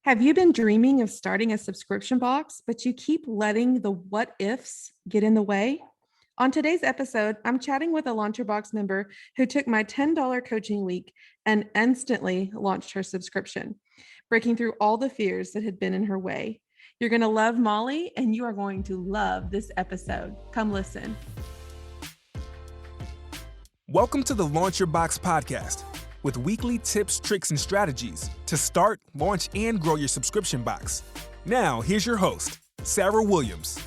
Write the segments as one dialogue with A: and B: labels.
A: Have you been dreaming of starting a subscription box, but you keep letting the what ifs get in the way? On today's episode, I'm chatting with a Launcher Box member who took my $10 coaching week and instantly launched her subscription, breaking through all the fears that had been in her way. You're going to love Molly, and you are going to love this episode. Come listen.
B: Welcome to the Launch Your Box podcast, with weekly tips, tricks, and strategies to start, launch, and grow your subscription box. Now, here's your host, Sarah Williams.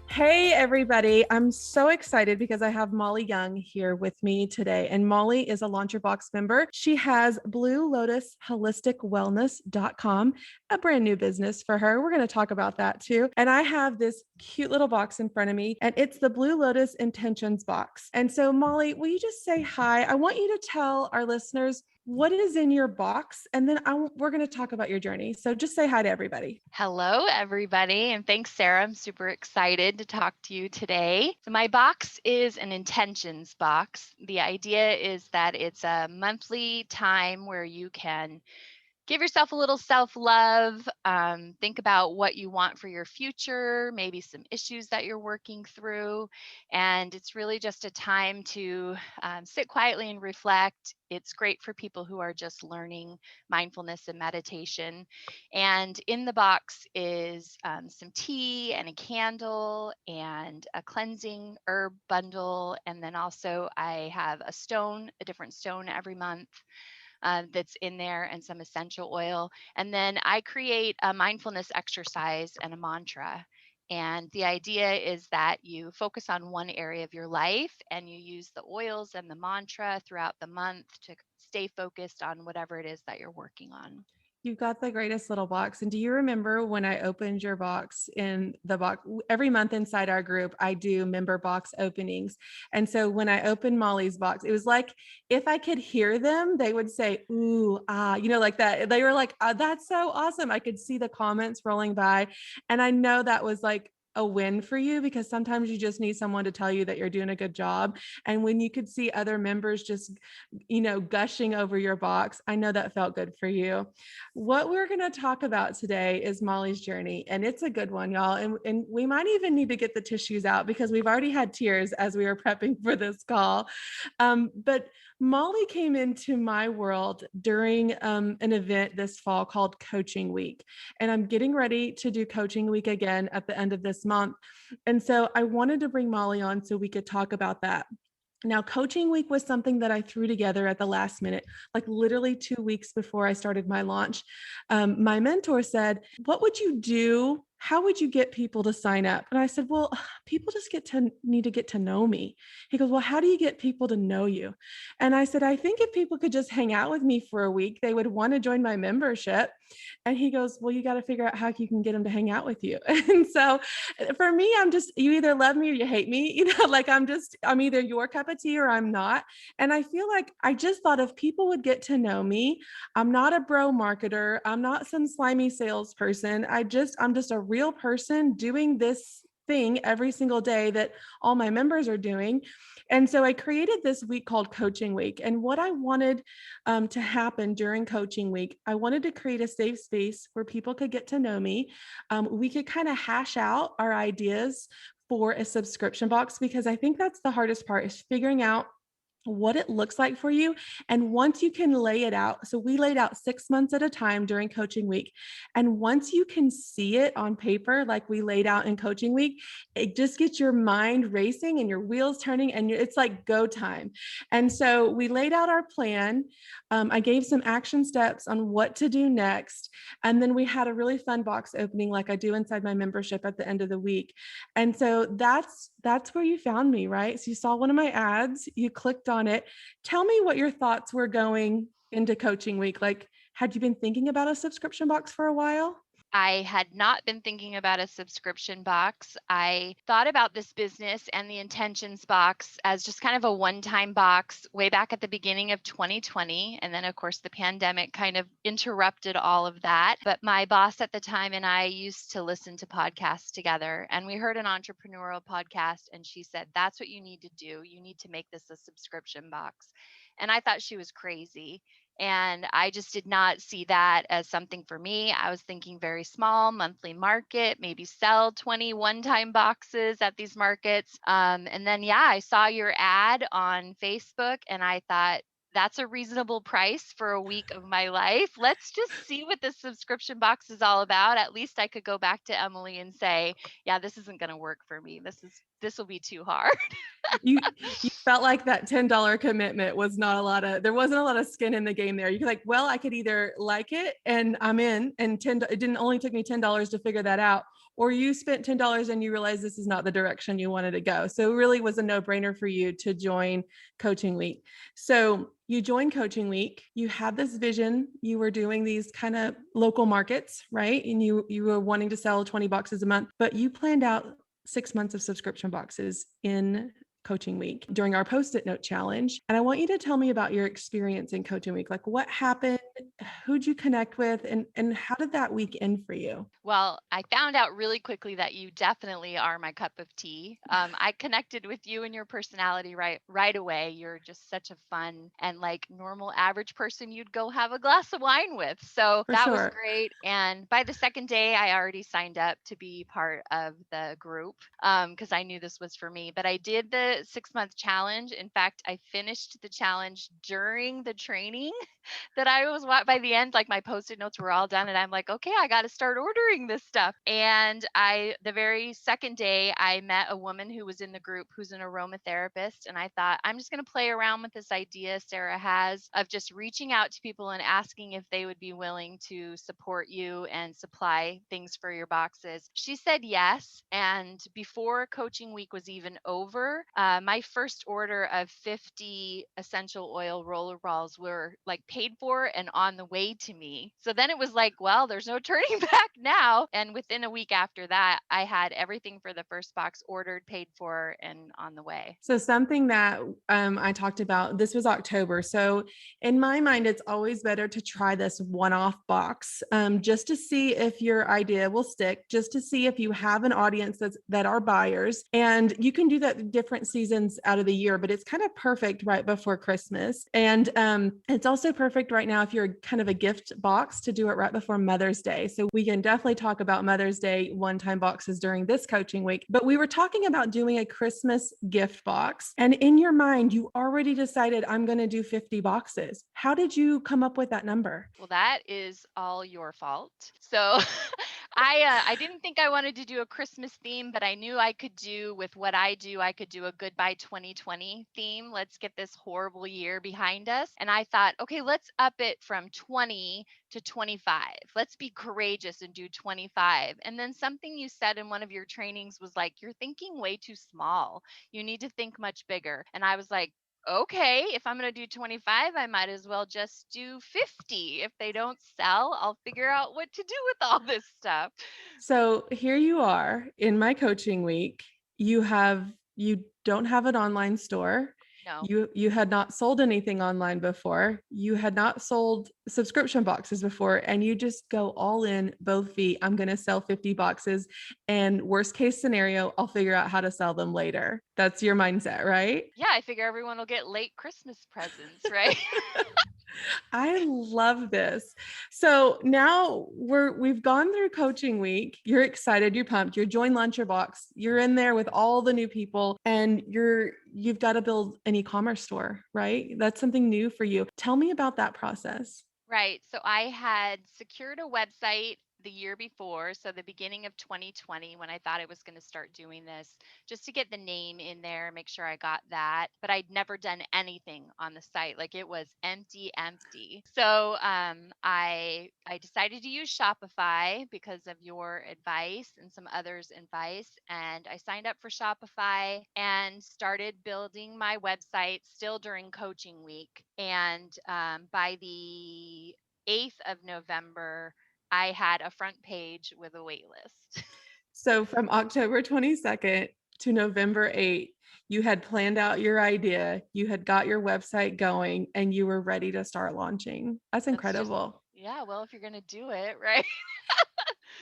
A: Hey, everybody. I'm so excited because I have Molly Young here with me today. And Molly is a Launcher Box member. She has Blue Lotus Wellness.com, a brand new business for her. We're going to talk about that too. And I have this cute little box in front of me, and it's the Blue Lotus Intentions box. And so, Molly, will you just say hi? I want you to tell our listeners what is in your box, and then we're going to talk about your journey. So just say hi to everybody.
C: Hello, everybody. And thanks, Sarah. I'm super excited to talk to you today. So my box is an intentions box. The idea is that it's a monthly time where you can give yourself a little self-love, think about what you want for your future, maybe some issues that you're working through. And it's really just a time to sit quietly and reflect. It's great for people who are just learning mindfulness and meditation. And in the box is some tea and a candle and a cleansing herb bundle. And then also I have a different stone every month. That's in there, and some essential oil. And then I create a mindfulness exercise and a mantra. And the idea is that you focus on one area of your life and you use the oils and the mantra throughout the month to stay focused on whatever it is that you're working on.
A: You've got the greatest little box. And do you remember when I opened your box in the box? Every month inside our group, I do member box openings. And so when I opened Molly's box, it was like, if I could hear them, they would say, ooh, ah, like that. They were like, that's so awesome. I could see the comments rolling by. And I know that was like a win for you, because sometimes you just need someone to tell you that you're doing a good job. And when you could see other members just, gushing over your box, I know that felt good for you. What we're going to talk about today is Molly's journey, and it's a good one, y'all. And we might even need to get the tissues out because we've already had tears as we were prepping for this call. But Molly came into my world during an event this fall called Coaching Week. And I'm getting ready to do Coaching Week again at the end of this month. And so I wanted to bring Molly on so we could talk about that. Now, Coaching Week was something that I threw together at the last minute, like literally 2 weeks before I started my launch. My mentor said, what would you do? How would you get people to sign up? And I said, well, people just need to get to know me. He goes, well, how do you get people to know you? And I said, I think if people could just hang out with me for a week, they would want to join my membership. And he goes, well, you got to figure out how you can get them to hang out with you. And so for me, you either love me or you hate me, like I'm either your cup of tea or I'm not. And I feel like I just thought if people would get to know me, I'm not a bro marketer. I'm not some slimy salesperson. I'm just a real person doing this thing every single day that all my members are doing. And so I created this week called Coaching Week. And what I wanted to happen during Coaching Week, I wanted to create a safe space where people could get to know me. We could kind of hash out our ideas for a subscription box, because I think that's the hardest part, is figuring out what it looks like for you. And once you can lay it out, so we laid out 6 months at a time during Coaching Week. And once you can see it on paper, like we laid out in Coaching Week, it just gets your mind racing and your wheels turning, and it's like go time. And so we laid out our plan. I gave some action steps on what to do next. And then we had a really fun box opening like I do inside my membership at the end of the week. And so that's where you found me, right? So you saw one of my ads, you clicked on it. Tell me what your thoughts were going into Coaching Week. Like, had you been thinking about a subscription box for a while?
C: I had not been thinking about a subscription box. I thought about this business and the intentions box as just kind of a one-time box way back at the beginning of 2020. And then, of course, the pandemic kind of interrupted all of that. But my boss at the time and I used to listen to podcasts together. And we heard an entrepreneurial podcast, and she said, that's what you need to do. You need to make this a subscription box. And I thought she was crazy. And I just did not see that as something for me. I was thinking very small, monthly market, maybe sell 20 one-time boxes at these markets. And then, yeah, I saw your ad on Facebook and I thought, that's a reasonable price for a week of my life. Let's just see what this subscription box is all about. At least I could go back to Emily and say, yeah, this isn't going to work for me. This will be too hard.
A: you you felt like that $10 commitment was not a lot of, there wasn't a lot of skin in the game there. You're like, well, I could either like it and I'm in, and it didn't only took me $10 to figure that out, or you spent $10 and you realize this is not the direction you wanted to go. So it really was a no-brainer for you to join Coaching Week. So you joined Coaching Week, you had this vision, you were doing these kind of local markets, right? And you were wanting to sell 20 boxes a month, but you planned out 6 months of subscription boxes in Coaching Week during our Post-it note challenge. And I want you to tell me about your experience in Coaching Week. Like, what happened? Who'd you connect with? And how did that week end for you?
C: Well, I found out really quickly that you definitely are my cup of tea. I connected with you and your personality right away. You're just such a fun and like normal average person you'd go have a glass of wine with. So
A: For
C: that was
A: sure.
C: great. And by the second day, I already signed up to be part of the group because I knew this was for me. But I did the 6-month challenge. In fact, I finished the challenge during the training that I was by the end, like my post-it notes were all done and I'm like, okay, I got to start ordering this stuff. And the very second day, I met a woman who was in the group who's an aromatherapist. And I thought, I'm just going to play around with this idea Sarah has of just reaching out to people and asking if they would be willing to support you and supply things for your boxes. She said yes. And before Coaching Week was even over, my first order of 50 essential oil roller balls were like paid for and on the way to me. So then it was like, well, there's no turning back now. And within a week after that, I had everything for the first box ordered, paid for, and on the way.
A: So something that I talked about, this was October. So in my mind, it's always better to try this one-off box just to see if your idea will stick, just to see if you have an audience that are buyers. And you can do that different seasons out of the year, but it's kind of perfect right before Christmas. And it's also perfect right now if you're kind of a gift box to do it right before Mother's Day. So we can definitely talk about Mother's Day one-time boxes during this Coaching Week. But we were talking about doing a Christmas gift box. And in your mind, you already decided I'm going to do 50 boxes. How did you come up with that number?
C: Well, that is all your fault. So I didn't think I wanted to do a Christmas theme, but I knew I could do with what I do. I could do a Goodbye 2020 theme. Let's get this horrible year behind us. And I thought, okay, let's up it from 20 to 25. Let's be courageous and do 25. And then something you said in one of your trainings was like, you're thinking way too small. You need to think much bigger. And I was like, okay, if I'm going to do 25, I might as well just do 50. If they don't sell, I'll figure out what to do with all this stuff.
A: So here you are in my Coaching Week. You don't have an online store.
C: No.
A: You had not sold anything online before. You had not sold subscription boxes before, and you just go all in, both feet. I'm going to sell 50 boxes, and worst case scenario, I'll figure out how to sell them later. That's your mindset, right?
C: Yeah, I figure everyone will get late Christmas presents, right?
A: I love this. So now we've gone through Coaching Week. You're excited, you're pumped, you're joined Launch Your Box. You're in there with all the new people, and you've got to build an e-commerce store, right? That's something new for you. Tell me about that process.
C: Right. So I had secured a website the year before, so the beginning of 2020, when I thought I was going to start doing this, just to get the name in there, make sure I got that. But I'd never done anything on the site; like it was empty, empty. So I decided to use Shopify because of your advice and some others' advice, and I signed up for Shopify and started building my website still during Coaching Week. And by the 8th of November, I had a front page with a wait list.
A: So from October 22nd to November 8th, you had planned out your idea, you had got your website going, and you were ready to start launching. That's
C: That's just,
A: incredible.
C: yeah, well, if you're going to do it, right?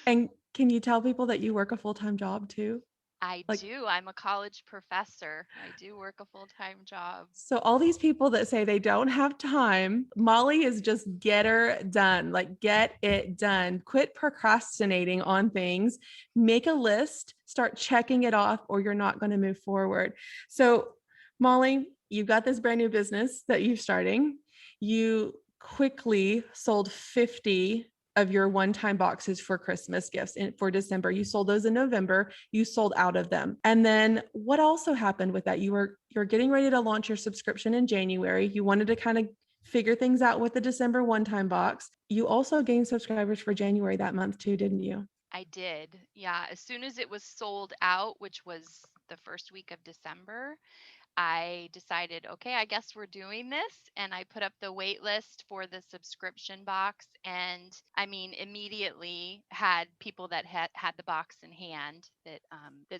A: And can you tell people that you work a full-time job too?
C: I
A: Like,
C: do. I'm a college professor. I do work a full-time job.
A: so all these people that say they don't have time, Molly is just get her done. Like, get it done. Quit procrastinating on things. Make a list, start checking it off, or you're not going to move forward. So, Molly, you've got this brand new business that you're starting. You quickly sold 50 of your one-time boxes for Christmas gifts for December. You sold those in November. You sold out of them. And then what also happened with that? You're getting ready to launch your subscription in January. You wanted to kind of figure things out with the December one-time box. You also gained subscribers for January that month too, didn't you?
C: I did. Yeah. As soon as it was sold out, which was the first week of December, I decided, okay, I guess we're doing this. And I put up the wait list for the subscription box. And I mean, immediately had people that had the box in hand that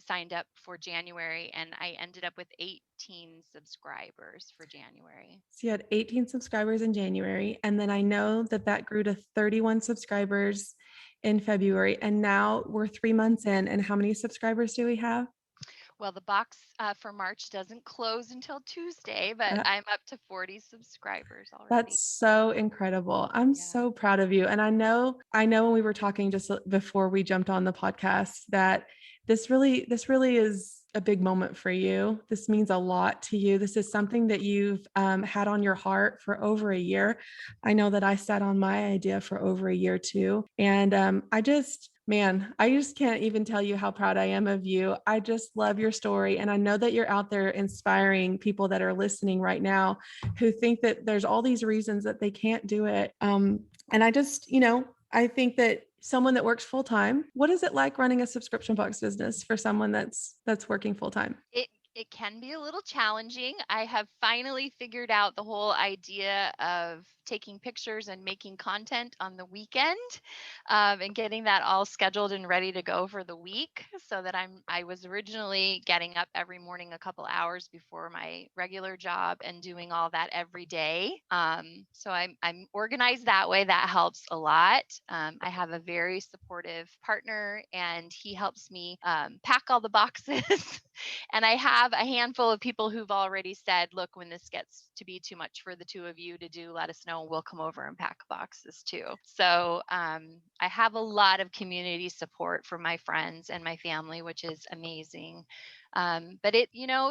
C: signed up for January. And I ended up with 18 subscribers for January.
A: So you had 18 subscribers in January. And then I know that that grew to 31 subscribers in February. And now we're 3 months in. And how many subscribers do we have?
C: Well, the box for March doesn't close until Tuesday, but
A: Uh,
C: I'm up to 40 subscribers already.
A: That's so incredible. I'm
C: Yeah.
A: so proud of you. And I know when we were talking just before we jumped on the podcast that this really is a big moment for you. This means a lot to you. This is something that you've had on your heart for over a year. I know that I sat on my idea for over a year too. And I just can't even tell you how proud I am of you. I just love your story. And I know that you're out there inspiring people that are listening right now who think that there's all these reasons that they can't do it. And I think that someone that works full time, what is it like running a subscription box business for someone that's working full time?
C: It can be a little challenging. I have finally figured out the whole idea of taking pictures and making content on the weekend, and getting that all scheduled and ready to go for the week. So that I was originally getting up every morning a couple hours before my regular job and doing all that every day. So I'm organized that way. That helps a lot. I have a very supportive partner, and he helps me pack all the boxes. And I have a handful of people who've already said, look, when this gets to be too much for the two of you to do, let us know. We'll come over and pack boxes too. So I have a lot of community support from my friends and my family, which is amazing. But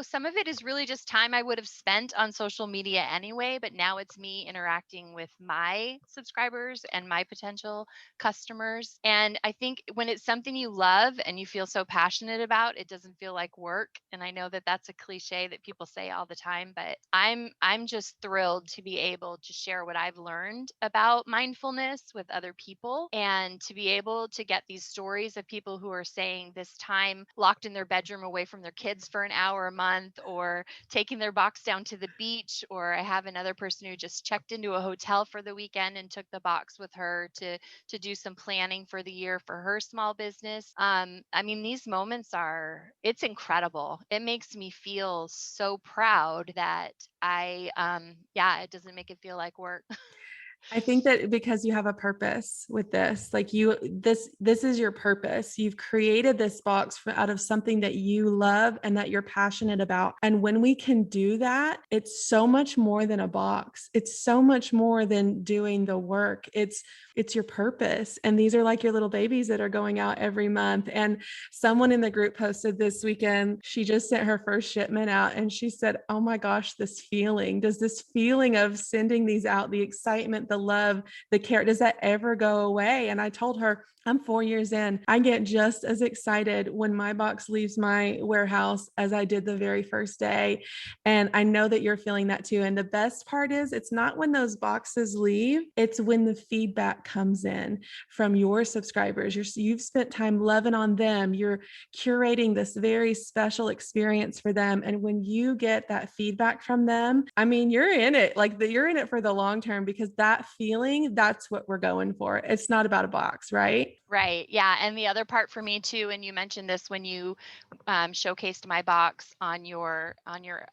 C: some of it is really just time I would have spent on social media anyway, but now it's me interacting with my subscribers and my potential customers. And I think when it's something you love and you feel so passionate about, it doesn't feel like work. And I know that that's a cliche that people say all the time, but I'm just thrilled to be able to share what I've learned about mindfulness with other people, and to be able to get these stories of people who are saying this time locked in their bedroom away from their kids for an hour a month, or taking their box down to the beach. Or I have another person who just checked into a hotel for the weekend and took the box with her to do some planning for the year for her small business. I mean, these moments it's incredible. It makes me feel so proud that it doesn't make it feel like work.
A: I think that because you have a purpose with this, like this is your purpose. You've created this box out of something that you love and that you're passionate about. And when we can do that, it's so much more than a box. It's so much more than doing the work. It's your purpose. And these are like your little babies that are going out every month. And someone in the group posted this weekend, she just sent her first shipment out and she said, oh my gosh, this feeling of sending these out, the excitement, the love, the care, does that ever go away? And I told her, I'm 4 years in. I get just as excited when my box leaves my warehouse as I did the very first day. And I know that you're feeling that too. And the best part is it's not when those boxes leave, it's when the feedback comes in from your subscribers. You've spent time loving on them. You're curating this very special experience for them. And when you get that feedback from them, I mean, you're in it, you're in it for the long term, because that feeling, that's what we're going for. It's not about a box, right?
C: Right. Yeah. And the other part for me too, and you mentioned this when you showcased my box on your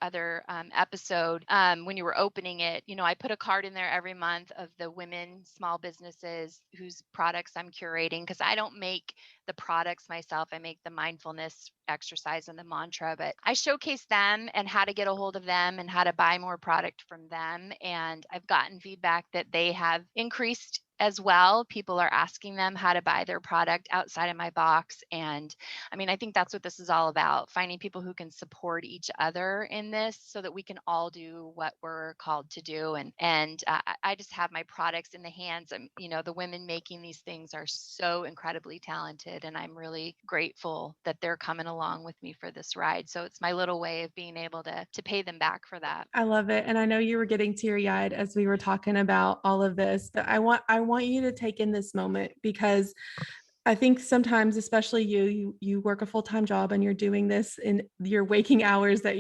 C: other episode, when you were opening it, I put a card in there every month of the women small businesses whose products I'm curating, because I don't make the products myself. I make the mindfulness exercise and the mantra, but I showcase them and how to get a hold of them and how to buy more product from them. And I've gotten feedback that they have increased as well. People are asking them how to buy their product outside of my box. And I mean, I think that's what this is all about, finding people who can support each other in this so that we can all do what we're called to do. And I just have my products in the hands. The women making these things are so incredibly talented. And I'm really grateful that they're coming along with me for this ride. So it's my little way of being able to pay them back for that.
A: I love it. And I know you were getting teary-eyed as we were talking about all of this, but I want you to take in this moment, because I think sometimes, especially you work a full-time job and you're doing this in your waking hours that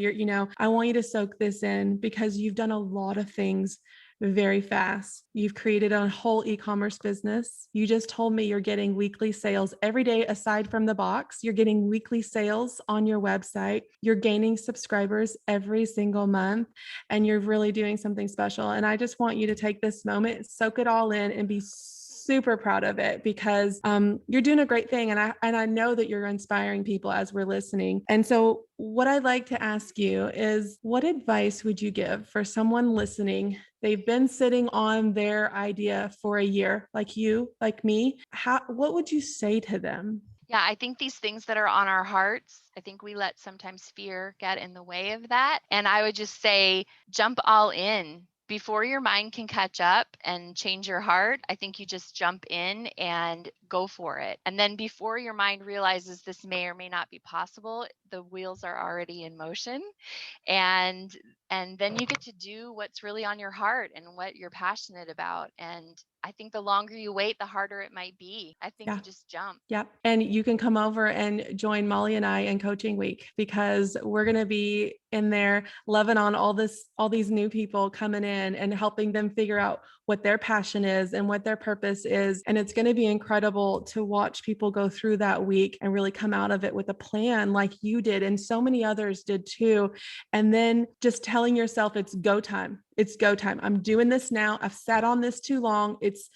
A: I want you to soak this in, because you've done a lot of things very fast. You've created a whole e-commerce business. You just told me you're getting weekly sales every day aside from the box. You're getting weekly sales on your website. You're gaining subscribers every single month, and you're really doing something special. And I just want you to take this moment, soak it all in, and be super proud of it, because you're doing a great thing. And I know that you're inspiring people as we're listening. And so what I'd like to ask you is, what advice would you give for someone listening? They've been sitting on their idea for a year, like you, like me. What would you say to them?
C: Yeah, I think these things that are on our hearts, I think we let sometimes fear get in the way of that. And I would just say, jump all in. Before your mind can catch up and change your heart, I think you just jump in and go for it. And then before your mind realizes this may or may not be possible, the wheels are already in motion. And then you get to do what's really on your heart and what you're passionate about. And I think the longer you wait, the harder it might be. I think
A: Yeah.
C: you just jump.
A: Yep. And you can come over and join Molly and I in coaching week, because we're going to be in there loving on all these new people coming in and helping them figure out what their passion is and what their purpose is. And it's going to be incredible to watch people go through that week and really come out of it with a plan like you did. And so many others did too. And then just telling yourself, it's go time. It's go time. I'm doing this now. I've sat on this too long. It's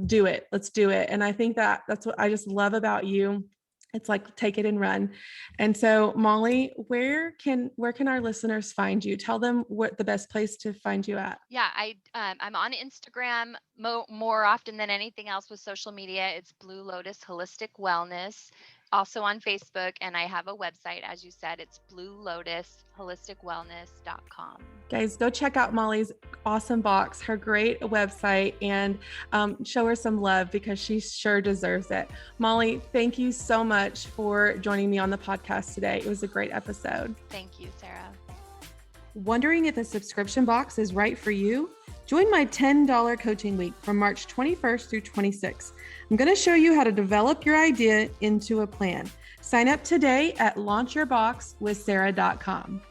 A: do it. Let's do it. And I think that's what I just love about you. It's like, take it and run. And so, Molly, where can our listeners find you? Tell them what the best place to find you at.
C: Yeah, I'm on Instagram more often than anything else with social media. It's Blue Lotus Holistic Wellness. Also on Facebook, and I have a website, as you said, it's bluelotusholisticwellness.com.
A: Guys, go check out Molly's awesome box, her great website, and show her some love, because she sure deserves it. Molly, thank you so much for joining me on the podcast today. It was a great episode.
C: Thank you, Sarah.
A: Wondering if a subscription box is right for you? Join my $10 coaching week from March 21st through 26th. I'm going to show you how to develop your idea into a plan. Sign up today at launchyourboxwithsarah.com.